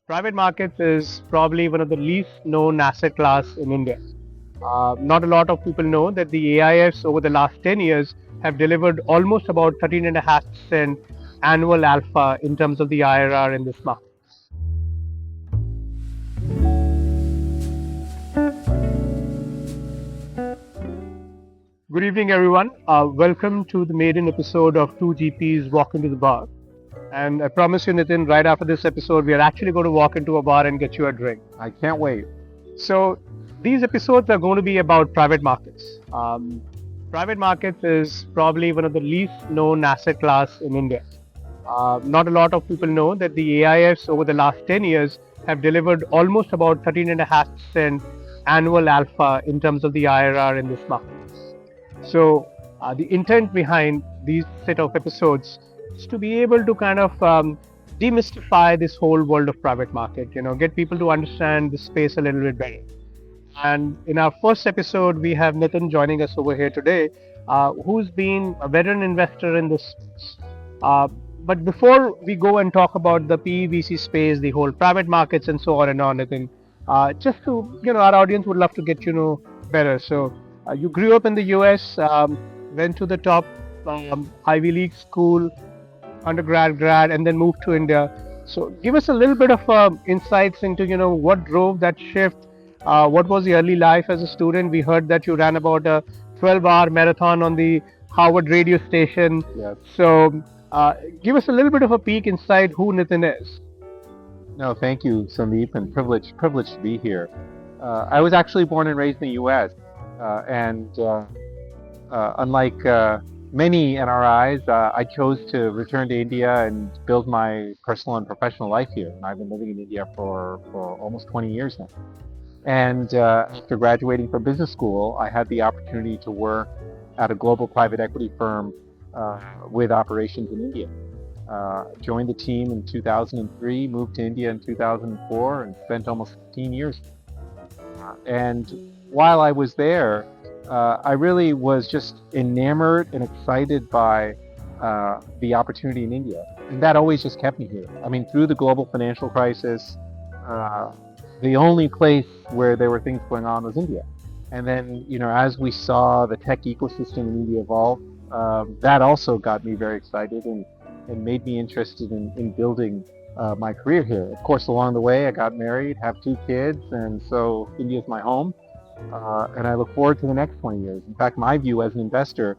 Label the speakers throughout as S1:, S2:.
S1: Private markets is probably one of the least known asset class in India. Not a lot of people know that the AIFs over the last 10 years have delivered almost about 13.5% annual alpha in terms of the IRR in this market. Good evening, everyone. Welcome to the maiden episode of Two GPs Walk into the Bar. And I promise you, Nitin, right after this episode, we are actually going to walk into a bar and get you a drink.
S2: I can't wait.
S1: So, these episodes are going to be about private markets. Private markets is probably one of the least known asset class in India. Not a lot of people know that the AIFs over the last 10 years have delivered almost about 13.5% annual alpha in terms of the IRR in this market. So, the intent behind these set of episodes is to be able to kind of demystify this whole world of private market, get people to understand the space a little bit better. And in our first episode, we have Nitin joining us over here today, who's been a veteran investor in this space. But before we go and talk about the PEVC space, the whole private markets, and so on, Nitin, just to, our audience would love to get you know better. So, you grew up in the US, went to the top Ivy League school, undergrad, grad, and then moved to India. So, give us a little bit of insights into, what drove that shift. What was the early life as a student? We heard that you ran about a 12-hour marathon on the Harvard radio station.
S2: Yes.
S1: So, give us a little bit of a peek inside who Nitin is.
S2: No, thank you, Sandeep, and privileged to be here. I was actually born and raised in the U.S. And unlike many NRIs, I chose to return to India and build my personal and professional life here. And I've been living in India for almost 20 years now. And after graduating from business school, I had the opportunity to work at a global private equity firm with operations in India. Joined the team in 2003, moved to India in 2004, and spent almost 15 years. And while I was there, I really was just enamored and excited by the opportunity in India. And that always just kept me here. I mean, through the global financial crisis, the only place where there were things going on was India. And then, as we saw the tech ecosystem in India evolve, that also got me very excited and made me interested in building my career here. Of course, along the way, I got married, have 2 kids, and so India is my home. And I look forward to the next 20 years. In fact, my view as an investor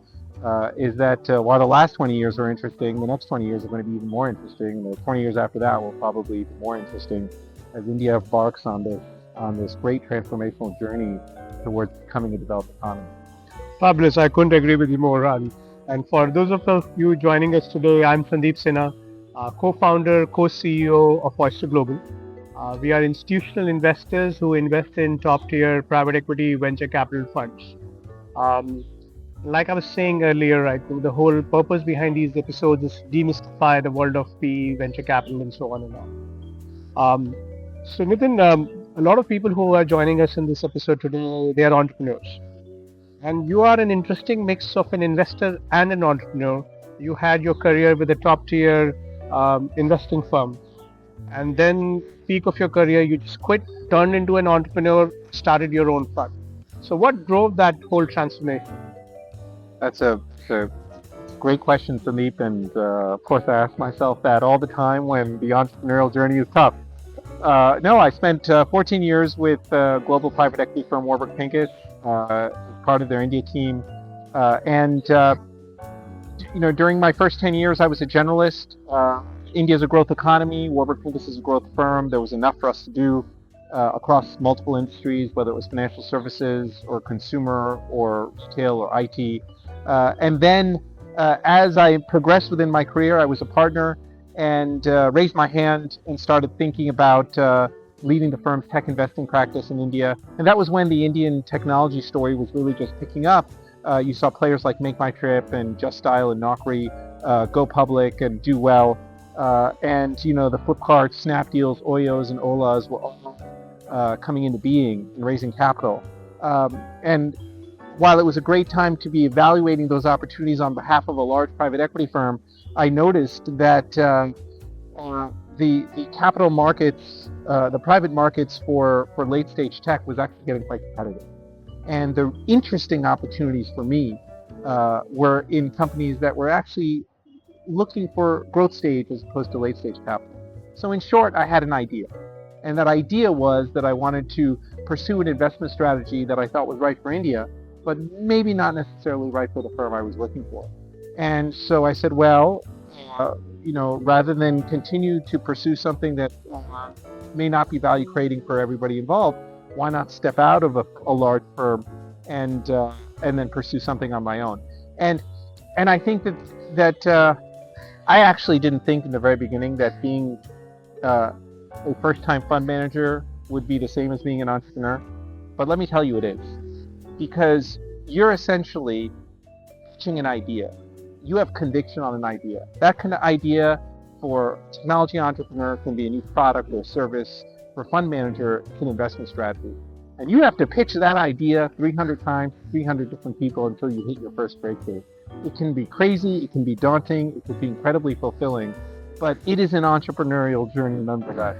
S2: is that while the last 20 years were interesting, the next 20 years are going to be even more interesting. And the 20 years after that will probably be more interesting as India embarks on this great transformational journey towards becoming a developed economy.
S1: Fabulous. I couldn't agree with you more, Ravi. And for those of you joining us today, I'm Sandeep Sinha, co-founder, co-CEO of Oyster Global. We are institutional investors who invest in top-tier private equity venture capital funds. Like I was saying earlier, right, the whole purpose behind these episodes is demystify the world of PE, venture capital, and so on and on. So, Nitin, a lot of people who are joining us in this episode today, they are entrepreneurs. And you are an interesting mix of an investor and an entrepreneur. You had your career with a top-tier investing firm. And then, peak of your career, you just quit, turned into an entrepreneur, started your own fund. So, what drove that whole transformation?
S2: That's a great question, Sandeep, and of course I ask myself that all the time when the entrepreneurial journey is tough. No, I spent 14 years with global private equity firm Warburg Pincus, part of their India team, and during my first 10 years I was a generalist. India is a growth economy. Warburg Pincus is a growth firm. There was enough for us to do across multiple industries, whether it was financial services or consumer or retail or IT. And then as I progressed within my career, I was a partner and raised my hand and started thinking about leading the firm's tech investing practice in India. And that was when the Indian technology story was really just picking up. You saw players like Make My Trip and Just Dial and Naukri go public and do well. And the Flipkart, Snapdeals, Oyos, and Olas were all coming into being and raising capital. And while it was a great time to be evaluating those opportunities on behalf of a large private equity firm, I noticed that the capital markets, the private markets for late stage tech was actually getting quite competitive. And the interesting opportunities for me were in companies that were actually looking for growth stage as opposed to late stage capital. So in short, I had an idea. And that idea was that I wanted to pursue an investment strategy that I thought was right for India, but maybe not necessarily right for the firm I was looking for. And so I said, well, rather than continue to pursue something that may not be value creating for everybody involved, why not step out of a large firm and then pursue something on my own? And I think that I actually didn't think in the very beginning that being a first-time fund manager would be the same as being an entrepreneur, but let me tell you it is, because you're essentially pitching an idea. You have conviction on an idea. That kind of idea for technology entrepreneur can be a new product or service. For fund manager, it's an investment strategy. And you have to pitch that idea 300 times, 300 different people until you hit your first breakthrough. It can be crazy, it can be daunting, it can be incredibly fulfilling, but it is an entrepreneurial journey nonetheless.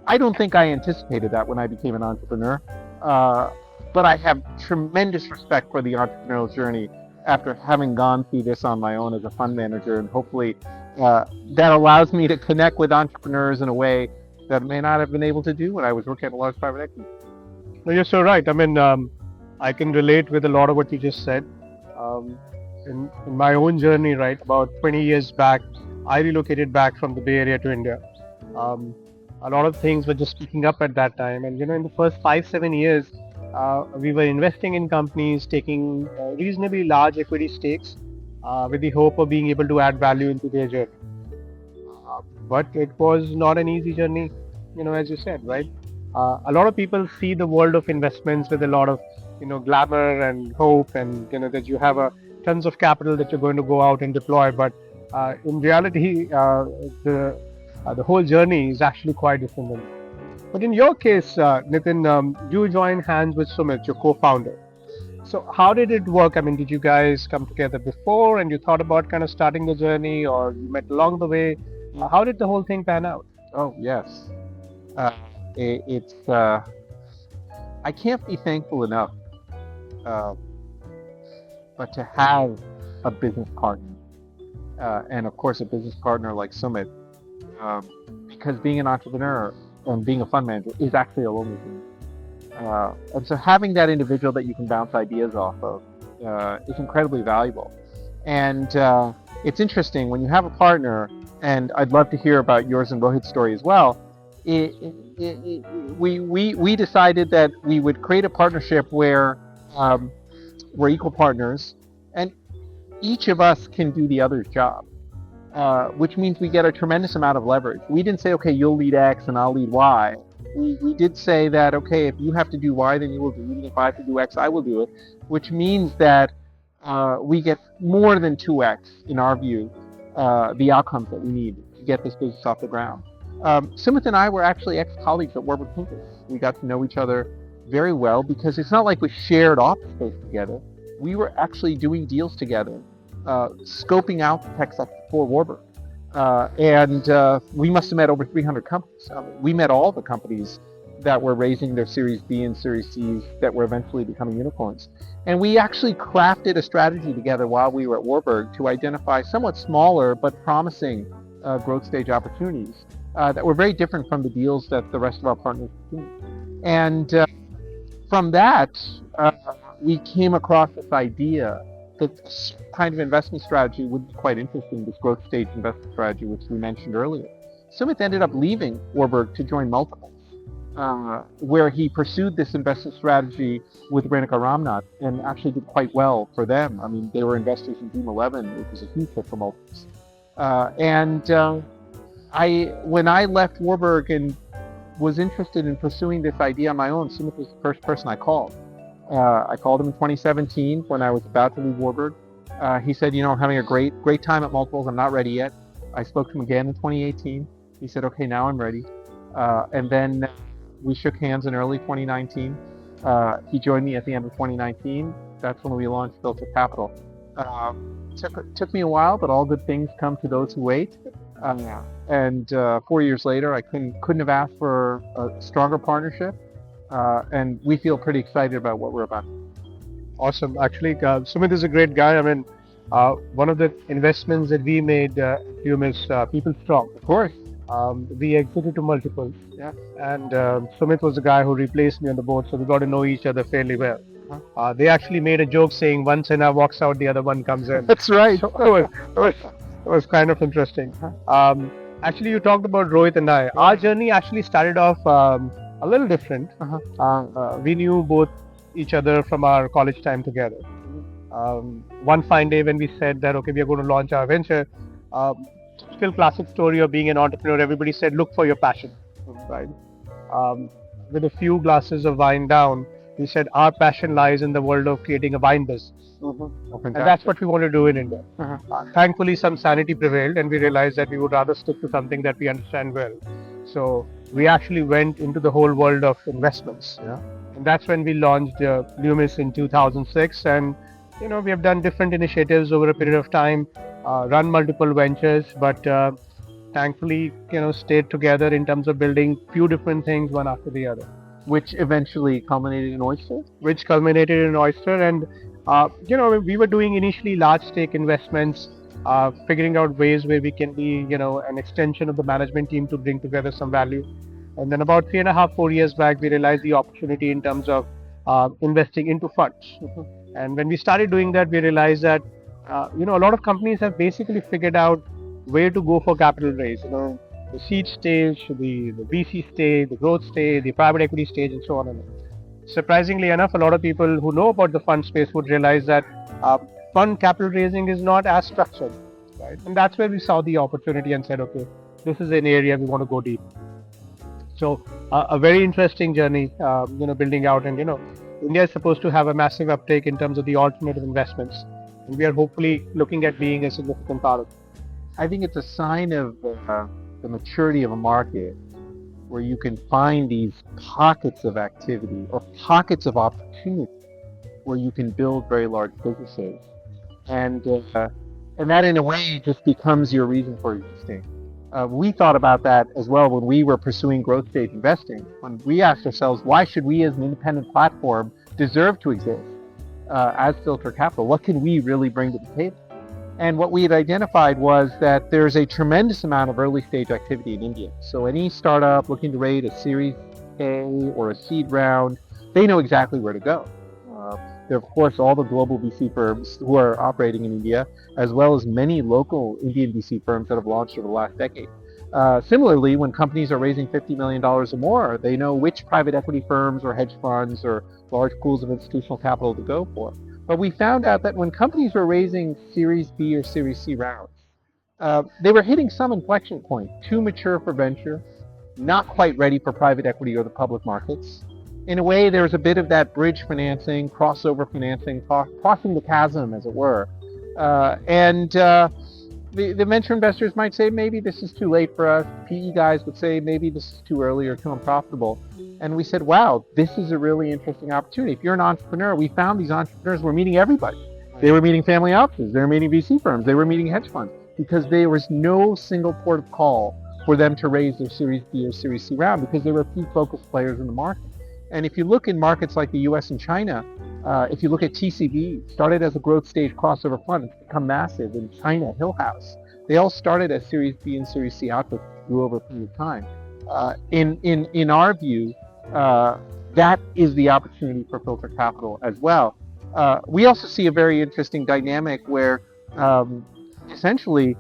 S2: I don't think I anticipated that when I became an entrepreneur, but I have tremendous respect for the entrepreneurial journey after having gone through this on my own as a fund manager, and hopefully that allows me to connect with entrepreneurs in a way that I may not have been able to do when I was working at a large private equity.
S1: No, you're so right. I mean, I can relate with a lot of what you just said. Um, in my own journey, right, about 20 years back, I relocated back from the Bay Area to India. Um, a lot of things were just picking up at that time, and in the first 5-7 years, we were investing in companies, taking reasonably large equity stakes, with the hope of being able to add value into their journey. But it was not an easy journey, as you said, right? A lot of people see the world of investments with a lot of, glamour and hope, and that you have a tons of capital that you're going to go out and deploy. But in reality, the whole journey is actually quite different. But in your case, Nitin, you joined hands with Sumit, your co-founder. So how did it work? I mean, did you guys come together before and you thought about kind of starting the journey, or you met along the way? How did the whole thing pan out?
S2: Oh, yes. Uh, it's I can't be thankful enough, uh, but to have a business partner, and of course a business partner like Sumit, um, because being an entrepreneur and being a fund manager is actually a lonely thing. And so having that individual that you can bounce ideas off of is incredibly valuable. And it's interesting when you have a partner, and I'd love to hear about yours and Rohit's story as well. We decided that we would create a partnership where we're equal partners, and each of us can do the other's job, which means we get a tremendous amount of leverage. We didn't say, okay, you'll lead X and I'll lead Y. We did say that, okay, if you have to do Y, then you will do it. If I have to do X, I will do it, which means that we get more than 2X, in our view, the outcomes that we need to get this business off the ground. Sumit and I were actually ex-colleagues at Warburg Pincus. We got to know each other very well because it's not like we shared office space together. We were actually doing deals together, scoping out the tech sector for Warburg. And we must have met over 300 companies. We met all the companies that were raising their Series B and Series Cs that were eventually becoming unicorns. And we actually crafted a strategy together while we were at Warburg to identify somewhat smaller but promising growth stage opportunities that were very different from the deals that the rest of our partners were doing. And from that, we came across this idea that this kind of investment strategy would be quite interesting, this growth stage investment strategy, which we mentioned earlier. Sumit ended up leaving Warburg to join Multiples, where he pursued this investment strategy with Renika Ramnath and actually did quite well for them. I mean, they were investors in Dream 11, which was a huge hit for Multiples. When I left Warburg and was interested in pursuing this idea on my own, Sumit was the first person I called. I called him in 2017 when I was about to leave Warburg. He said, I'm having a great time at Multiples. I'm not ready yet. I spoke to him again in 2018. He said, okay, now I'm ready. And then we shook hands in early 2019. He joined me at the end of 2019. That's when we launched Filter Capital. Took me a while, but all good things come to those who wait. And 4 years later, I couldn't have asked for a stronger partnership. And we feel pretty excited about what we're about.
S1: Awesome. Actually, Sumit is a great guy. I mean, one of the investments that we made at Hume is People Strong.
S2: Of course.
S1: We exited to multiples,
S2: Yeah.
S1: and Sumit was the guy who replaced me on the board, so we got to know each other fairly well.
S2: Huh?
S1: They actually made a joke saying one Sinha walks out, the other one comes in.
S2: That's right.
S1: So it was kind of interesting. Actually, you talked about Rohit and I. Our journey actually started off a little different.
S2: Uh-huh.
S1: We knew both each other from our college time together. One fine day when we said that okay, we are going to launch our venture, still classic story of being an entrepreneur. Everybody said look for your passion, right? Um, with a few glasses of wine down, we said our passion lies in the world of creating a wine business.
S2: Oh,
S1: And that's what we want to do in India.
S2: Uh-huh.
S1: Thankfully, some sanity prevailed, and we realized that we would rather stick to something that we understand well. So we actually went into the whole world of investments,
S2: Yeah.
S1: and that's when we launched Lumis in 2006. And we have done different initiatives over a period of time, run multiple ventures, but thankfully, stayed together in terms of building few different things one after the other,
S2: Which eventually culminated in Oyster.
S1: which culminated in Oyster. And we were doing initially large stake investments, figuring out ways where we can be, an extension of the management team to bring together some value. And then about 3.5, 4 years back, we realized the opportunity in terms of investing into funds. And when we started doing that, we realized that a lot of companies have basically figured out where to go for capital raise. The seed stage, the VC stage, the growth stage, the private equity stage, and so on. And surprisingly enough, a lot of people who know about the fund space would realize that fund capital raising is not as structured, right? And that's where we saw the opportunity and said, okay, this is an area we want to go deep. So a very interesting journey, building out, and India is supposed to have a massive uptake in terms of the alternative investments, and we are hopefully looking at being a significant part of it.
S2: I think it's a sign of the maturity of a market where you can find these pockets of activity or pockets of opportunity where you can build very large businesses, and that in a way just becomes your reason for existing. We thought about that as well when we were pursuing growth stage investing. When we asked ourselves, why should we as an independent platform deserve to exist as Filter Capital? What can we really bring to the table? And what we had identified was that there's a tremendous amount of early stage activity in India. So any startup looking to raise a Series A or a seed round, they know exactly where to go. There are, of course, all the global VC firms who are operating in India, as well as many local Indian VC firms that have launched over the last decade. Similarly, when companies are raising $50 million or more, they know which private equity firms or hedge funds or large pools of institutional capital to go for. But we found out that when companies were raising Series B or Series C rounds, they were hitting some inflection point, too mature for venture, not quite ready for private equity or the public markets. In a way, there was a bit of that bridge financing, crossover financing, crossing the chasm, as it were. The venture investors might say, maybe this is too late for us. PE guys would say, maybe this is too early or too unprofitable. And we said, wow, this is a really interesting opportunity. If you're an entrepreneur, we found these entrepreneurs were meeting everybody. They were meeting family offices. They were meeting VC firms. They were meeting hedge funds because there was no single port of call for them to raise their Series B or Series C round because there were a few focused players in the market. And if you look in markets like the US and China, if you look at TCB, started as a growth stage crossover fund, it's become massive. In China, Hill House, they all started as Series B and Series C outputs, grew over a period of time. In our view, that is the opportunity for Filter Capital as well. We also see a very interesting dynamic where essentially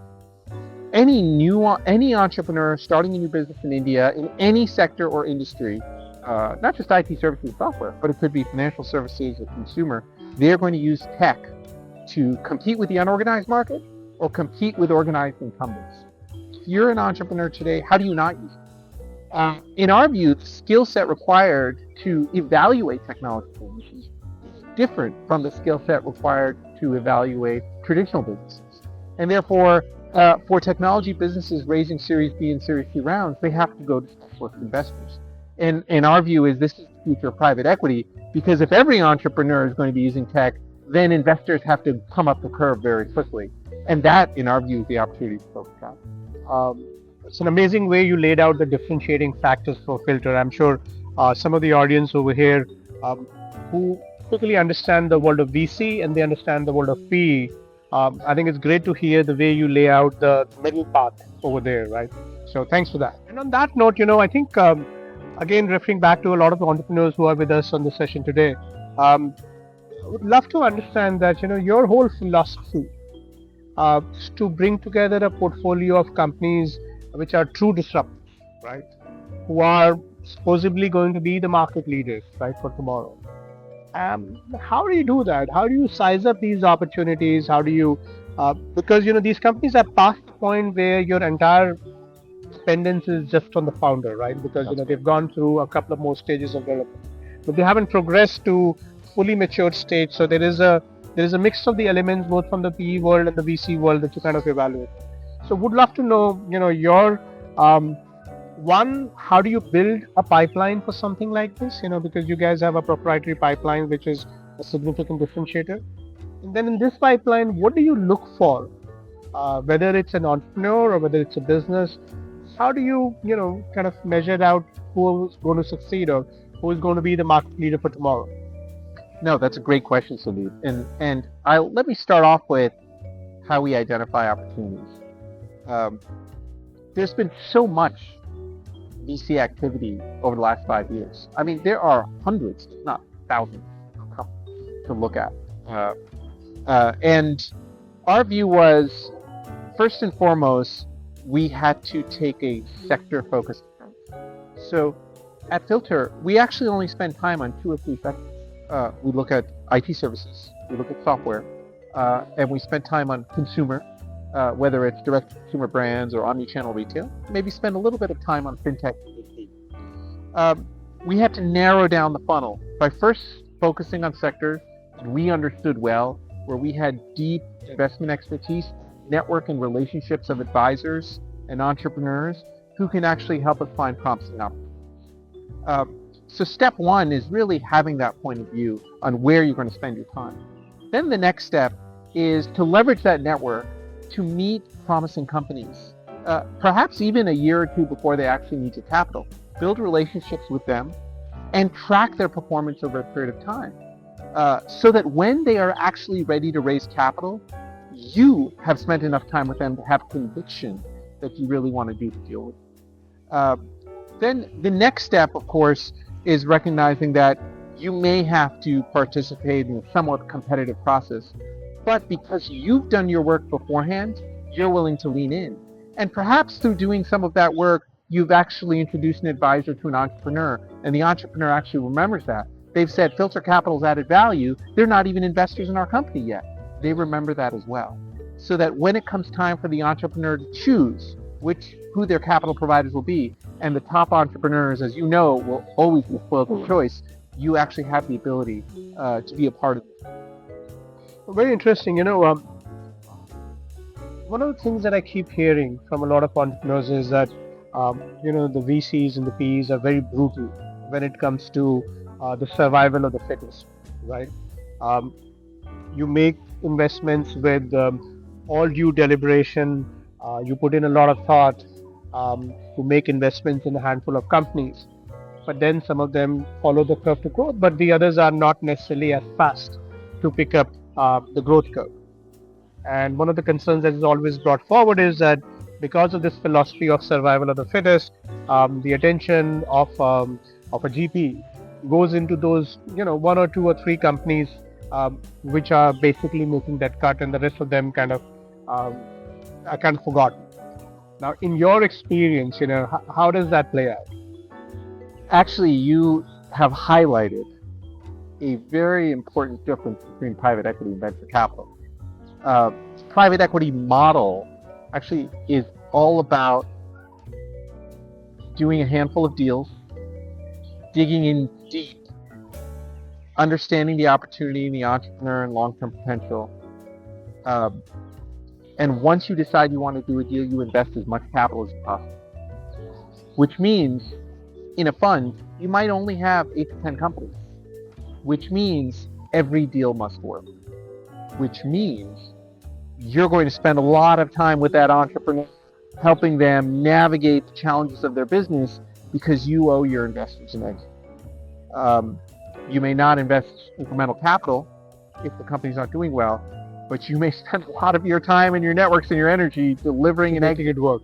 S2: any entrepreneur starting a new business in India in any sector or industry, not just IT services and software, but it could be financial services or consumer, they're going to use tech to compete with the unorganized market or compete with organized incumbents. If you're an entrepreneur today, how do you not use it? In our view, the skill set required to evaluate technology solutions is different from the skill set required to evaluate traditional businesses. And therefore, for technology businesses raising Series B and Series C rounds, they have to go to specialist investors. And our view is this is the future of private equity, because if every entrepreneur is going to be using tech, then investors have to come up the curve very quickly. And that, in our view, is the opportunity for Filter Capital.
S1: It's an amazing way you laid out the differentiating factors for filter. I'm sure some of the audience over here who quickly understand the world of VC and they understand the world of PE. I think it's great to hear the way you lay out the middle path over there, right? So thanks for that. And on that note, I think again referring back to a lot of the entrepreneurs who are with us on the session today, I would love to understand that your whole philosophy is to bring together a portfolio of companies which are true disruptors, right? Who are supposedly going to be the market leaders, right, for tomorrow. How do you do that? How do you size up these opportunities? How do you, because these companies are past the point where your entire dependence is just on the founder, right? Because
S2: That's right.
S1: they've gone through a couple of more stages of development, but they haven't progressed to fully matured stage. So there is a mix of the elements both from the PE world and the VC world that you kind of evaluate. So would love to know, your um, one, how do you build a pipeline for something like this? Because you guys have a proprietary pipeline, which is a significant differentiator. And then in this pipeline, what do you look for? Whether it's an entrepreneur or whether it's a business, how do you, kind of measure out who's going to succeed or who is going to be the market leader for tomorrow?
S2: No, that's a great question, Sandeep. And I let me start off with how we identify opportunities. Um, there's been so much VC activity over the last 5 years. I mean, there are hundreds, if not thousands, to look at. Uh, and our view was, first and foremost, we had to take a sector focused approach. So at Filter, we actually only spend time on two or three sectors. We look at IT services, we look at software, and we spend time on consumer, whether it's direct consumer brands or omni-channel retail. Maybe spend a little bit of time on fintech and IT. We had to narrow down the funnel by first focusing on sectors that we understood well, where we had deep investment expertise, network and relationships of advisors and entrepreneurs who can actually help us find promising opportunities. So step one is really having that point of view on where you're going to spend your time. Then the next step is to leverage that network to meet promising companies, perhaps even a year or two before they actually need your capital. Build relationships with them and track their performance over a period of time, so that when they are actually ready to raise capital, you have spent enough time with them to have conviction that you really want to do the deal with. Then the next step, of course, is recognizing that you may have to participate in a somewhat competitive process, but because you've done your work beforehand, you're willing to lean in. And perhaps through doing some of that work, you've actually introduced an advisor to an entrepreneur, and the entrepreneur actually remembers that. They've said Filter Capital's added value. They're not even investors in our company yet. They remember that as well. So that when it comes time for the entrepreneur to choose who their capital providers will be, and the top entrepreneurs, as you know, will always be spoiled for choice, you actually have the ability to be a part of it.
S1: Very interesting. One of the things that I keep hearing from a lot of entrepreneurs is that the VCs and the PEs are very brutal when it comes to the survival of the fittest, right? Um, you make investments with all due deliberation. You put in a lot of thought to make investments in a handful of companies, but then some of them follow the curve to growth, but the others are not necessarily as fast to pick up the growth curve. And one of the concerns that is always brought forward is that because of this philosophy of survival of the fittest, the attention of a GP goes into those one or two or three companies which are basically making that cut, and the rest of them um, are kind of forgotten. Now, in your experience, how does that play out?
S2: Actually, you have highlighted a very important difference between private equity and venture capital. Uh, Private equity model actually is all about doing a handful of deals, digging in deep, understanding the opportunity and the entrepreneur and long-term potential. Um, and once you decide you want to do a deal, you invest as much capital as possible. Which means in a fund, you might only have 8 to 10 companies, which means every deal must work, which means you're going to spend a lot of time with that entrepreneur helping them navigate the challenges of their business because you owe your investors an exit. You may not invest incremental capital if the company's not doing well, but you may spend a lot of your time and your networks and your energy delivering an exit.
S1: Making it work.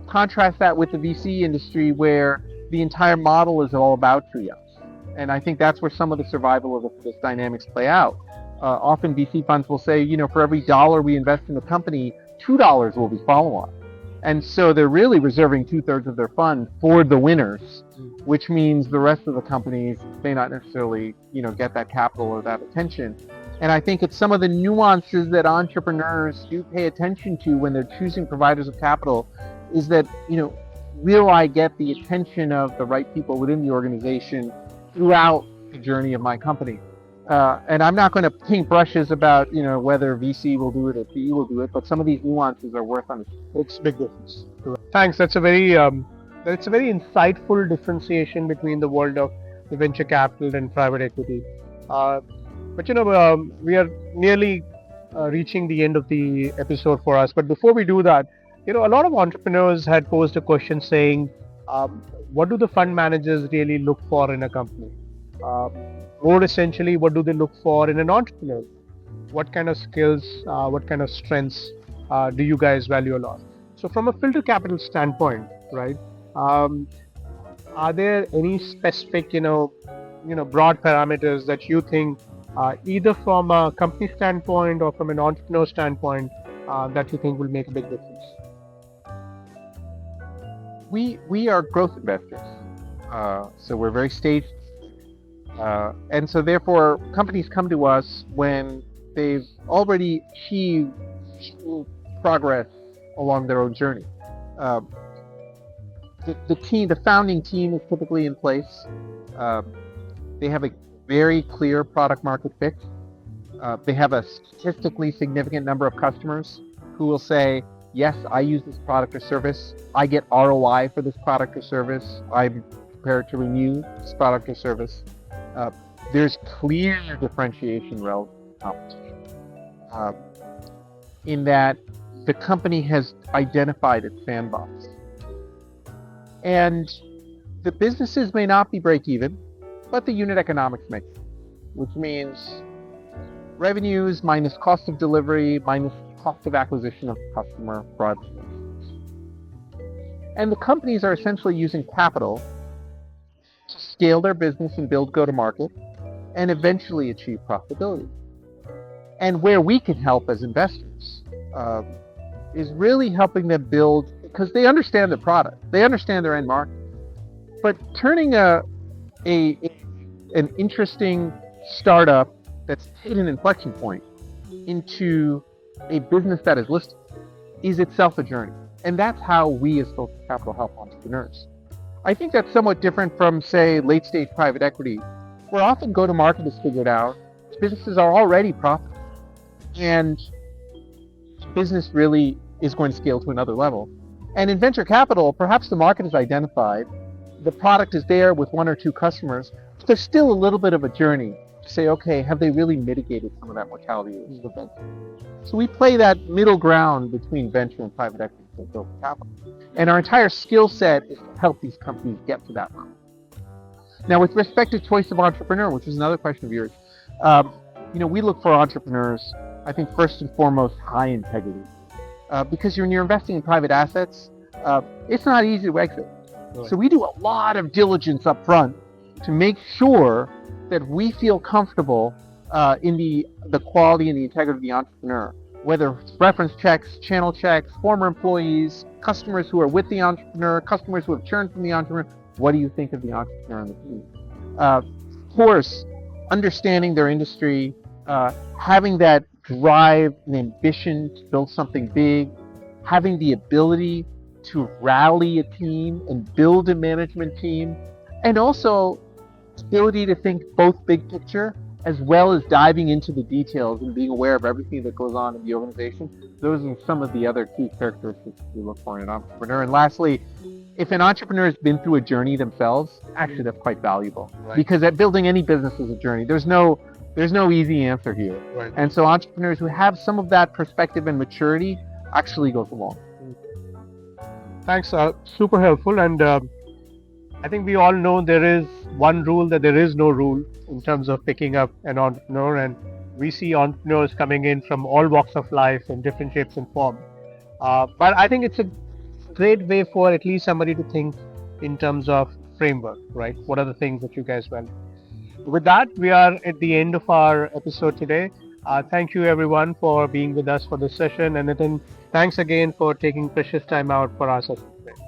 S2: Contrast that with the VC industry where the entire model is all about triage. And I think that's where some of the survival of this dynamics play out. Often VC funds will say, for every dollar we invest in the company, $2 will be follow-on. And so they're really reserving 2/3 of their fund for the winners, which means the rest of the companies may not necessarily, get that capital or that attention. And I think it's some of the nuances that entrepreneurs do pay attention to when they're choosing providers of capital is that, will I get the attention of the right people within the organization throughout the journey of my company? And I'm not going to paint brushes about, whether VC will do it or PE will do it, but some of these nuances are worth understanding.
S1: It's a big difference. Thanks. That's a very insightful differentiation between the world of the venture capital and private equity. But we are nearly reaching the end of the episode for us. But before we do that, a lot of entrepreneurs had posed a question saying, what do the fund managers really look for in a company? More essentially, what do they look for in an entrepreneur? What kind of skills, what kind of strengths do you guys value a lot? So from a filter capital standpoint, right, are there any specific, broad parameters that you think either from a company standpoint or from an entrepreneur standpoint that you think will make a big difference?
S2: We are growth investors, so we're very stage, and so therefore companies come to us when they've already achieved progress along their own journey. The founding team is typically in place. They have a very clear product market fit. They have a statistically significant number of customers who will say, yes, I use this product or service. I get ROI for this product or service. I'm prepared to renew this product or service. There's clear differentiation relative to competition in that the company has identified its sandbox. And the businesses may not be break even, but the unit economics make it, which means revenues minus cost of delivery minus cost of acquisition of customer broadly. And the companies are essentially using capital to scale their business and build go-to-market and eventually achieve profitability. And where we can help as investors is really helping them build, because they understand the product, they understand their end market, but turning an interesting startup that's hit an inflection point into a business that is listed is itself a journey. And that's how we as Filter Capital help entrepreneurs. I think that's somewhat different from, say, late-stage private equity, where often go-to-market is figured out, businesses are already profitable, and business really is going to scale to another level. And in venture capital, perhaps the market is identified, the product is there with one or two customers, but there's still a little bit of a journey to say, okay, have they really mitigated some of that mortality of the venture? So we play that middle ground between venture and private equity and Filter Capital. And our entire skill set is to help these companies get to that level. Now, with respect to choice of entrepreneur, which is another question of yours, we look for entrepreneurs, I think, first and foremost, high integrity. Because when you're investing in private assets, it's not easy to exit. Right. So we do a lot of diligence up front to make sure that we feel comfortable in the quality and the integrity of the entrepreneur, whether it's reference checks, channel checks, former employees, customers who are with the entrepreneur, customers who have churned from the entrepreneur. What do you think of the entrepreneur and the team? Of course, understanding their industry, having that drive and ambition to build something big, having the ability to rally a team and build a management team, and also ability to think both big picture as well as diving into the details and being aware of everything that goes on in the organization. Those are some of the other key characteristics we look for in an entrepreneur. And lastly, if an entrepreneur has been through a journey themselves, actually that's quite valuable. Right. Because at building any business is a journey. There's no easy answer here. Right. And so entrepreneurs who have some of that perspective and maturity actually goes along.
S1: Thanks. Super helpful. And I think we all know there is one rule that there is no rule in terms of picking up an entrepreneur. And we see entrepreneurs coming in from all walks of life in different shapes and forms. But I think it's a great way for at least somebody to think in terms of framework, right? What are the things that you guys value? With that, we are at the end of our episode today. Thank you everyone for being with us for this session. And Nitin, thanks again for taking precious time out for our session today.